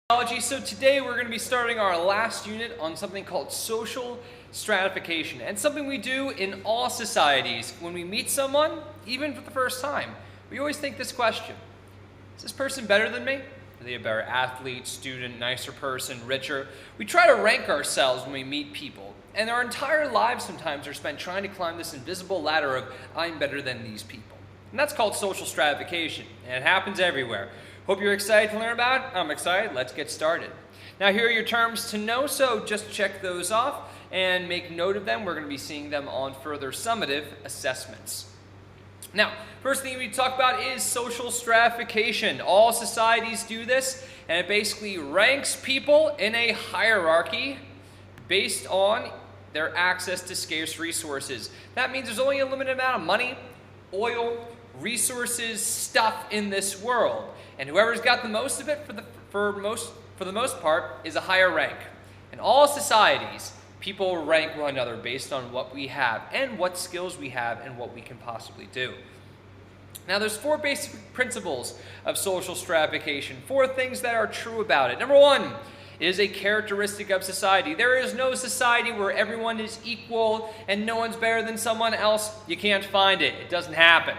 Sociology. So today we're going to be starting our last unit on something called social stratification, and something we do in all societies. When we meet someone, even for the first time, we always think this question: is this person better than me? Are they a better athlete, student, nicer person, richer? We try to rank ourselves when we meet people, and our entire lives sometimes are spent trying to climb this invisible ladder of I'm better than these people. And that's called social stratification, and it happens everywhere. Hope you're excited to learn about it. I'm excited. Let's get started. Now, here are your terms to know, so just check those off and make note of them. We're going to be seeing them on further summative assessments. Now, first thing we talk about is social stratification. All societies do this, and it basically ranks people in a hierarchy based on their access to scarce resources. That means there's only a limited amount of money, oil, resources, stuff in this world. And whoever's got the most of it for the most part is a higher rank. In all societies, people rank one another based on what we have and what skills we have and what we can possibly do. Now, there's four basic principles of social stratification, four things that are true about it. Number one, it is a characteristic of society. There is no society where everyone is equal and no one's better than someone else. You can't find it. It doesn't happen.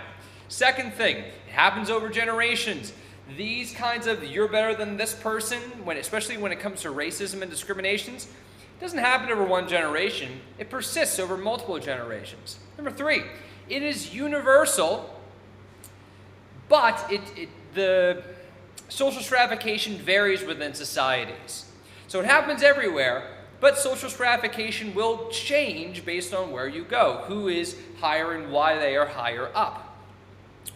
Second thing, it happens over generations. These kinds of you're better than this person, especially when it comes to racism and discriminations, it doesn't happen over one generation. It persists over multiple generations. Number three, it is universal, but the social stratification varies within societies. So it happens everywhere, but social stratification will change based on where you go, who is higher and why they are higher up.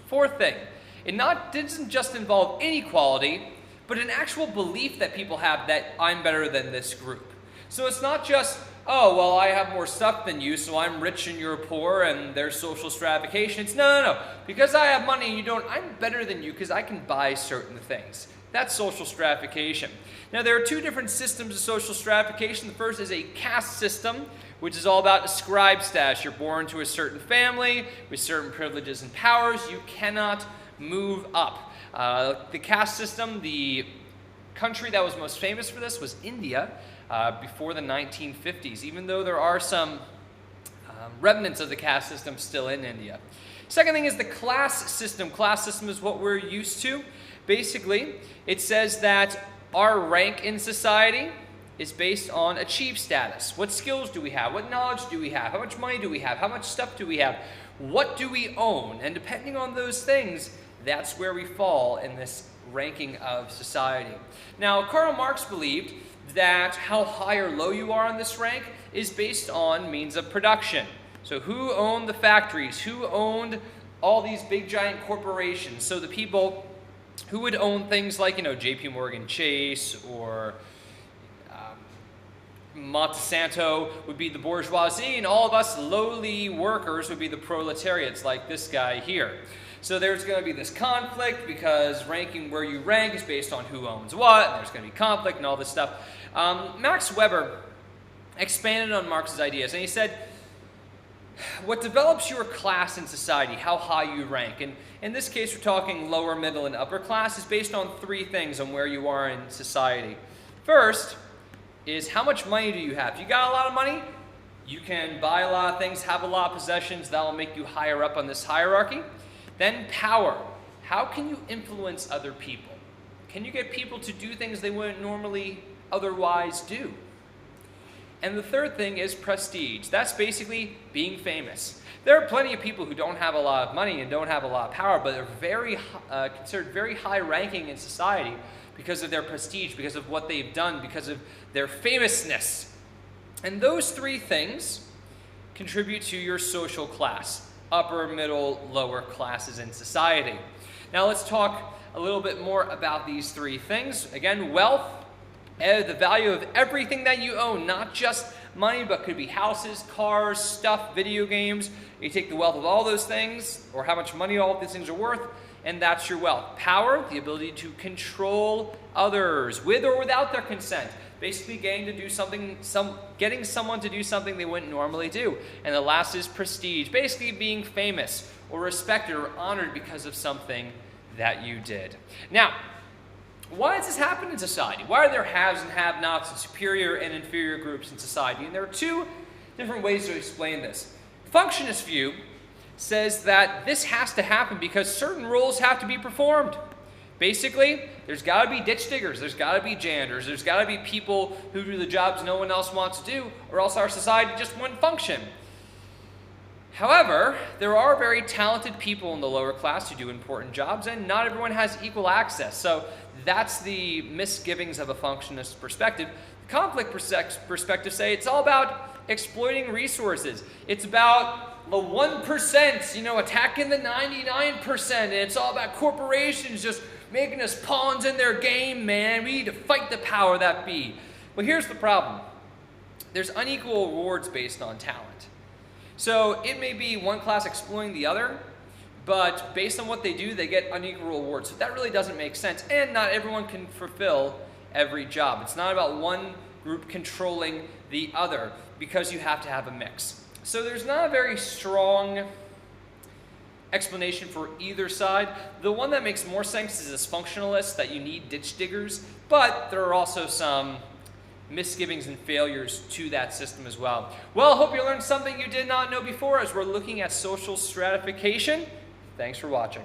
Fourth thing, it doesn't just involve inequality, but an actual belief that people have that I'm better than this group. So it's not just, oh, well, I have more stuff than you, so I'm rich and you're poor, and there's social stratification. It's no. Because I have money and you don't, I'm better than you because I can buy certain things. That's social stratification. Now, there are two different systems of social stratification. The first is a caste system, which is all about ascribed status. You're born to a certain family with certain privileges and powers. You cannot move up. The caste system, the country that was most famous for this was India before the 1950s, even though there are some remnants of the caste system still in India. Second thing is the class system. Class system is what we're used to. Basically, it says that our rank in society is based on achieved status. What skills do we have? What knowledge do we have? How much money do we have? How much stuff do we have? What do we own? And depending on those things, that's where we fall in this ranking of society. Now, Karl Marx believed that how high or low you are on this rank is based on means of production. So who owned the factories? Who owned all these big giant corporations? So the people who would own things like, JP Morgan Chase or Monsanto would be the bourgeoisie, and all of us lowly workers would be the proletariats like this guy here. So there's going to be this conflict because ranking where you rank is based on who owns what, and there's going to be conflict and all this stuff. Max Weber expanded on Marx's ideas, and he said, what develops your class in society, how high you rank, and in this case we're talking lower, middle, and upper class, is based on three things on where you are in society. First is how much money do you have? If you got a lot of money, you can buy a lot of things, have a lot of possessions, that will make you higher up on this hierarchy. Then power. How can you influence other people? Can you get people to do things they wouldn't normally otherwise do? And the third thing is prestige. That's basically being famous. There are plenty of people who don't have a lot of money and don't have a lot of power, but are considered very high ranking in society because of their prestige, because of what they've done, because of their famousness. And those three things contribute to your social class: upper, middle, lower classes in society. Now let's talk a little bit more about these three things. Again, wealth, the value of everything that you own, not just money, but could be houses, cars, stuff, video games. You take the wealth of all those things, or how much money all of these things are worth, and that's your wealth. Power, the ability to control others with or without their consent. Basically getting someone to do something they wouldn't normally do. And the last is prestige, basically being famous or respected or honored because of something that you did. Now, Why does this happen in society? Why are there haves and have-nots and superior and inferior groups in society? And there are two different ways to explain this. The functionist view says that this has to happen because certain roles have to be performed. Basically, there's got to be ditch diggers, there's got to be janitors, there's got to be people who do the jobs no one else wants to do, or else our society just wouldn't function. However, there are very talented people in the lower class who do important jobs, and not everyone has equal access. So that's the misgivings of a functionist perspective. The conflict perspective say it's all about exploiting resources. It's about the 1%, attacking the 99%, and it's all about corporations just making us pawns in their game, man. We need to fight the power that be. But here's the problem. There's unequal rewards based on talent. So it may be one class exploiting the other, but based on what they do, they get unequal rewards. So that really doesn't make sense. And not everyone can fulfill every job. It's not about one group controlling the other, because you have to have a mix. So there's not a very strong explanation for either side. The one that makes more sense is this functionalist, that you need ditch diggers, but there are also some misgivings and failures to that system as well. Well, I hope you learned something you did not know before as we're looking at social stratification. Thanks for watching.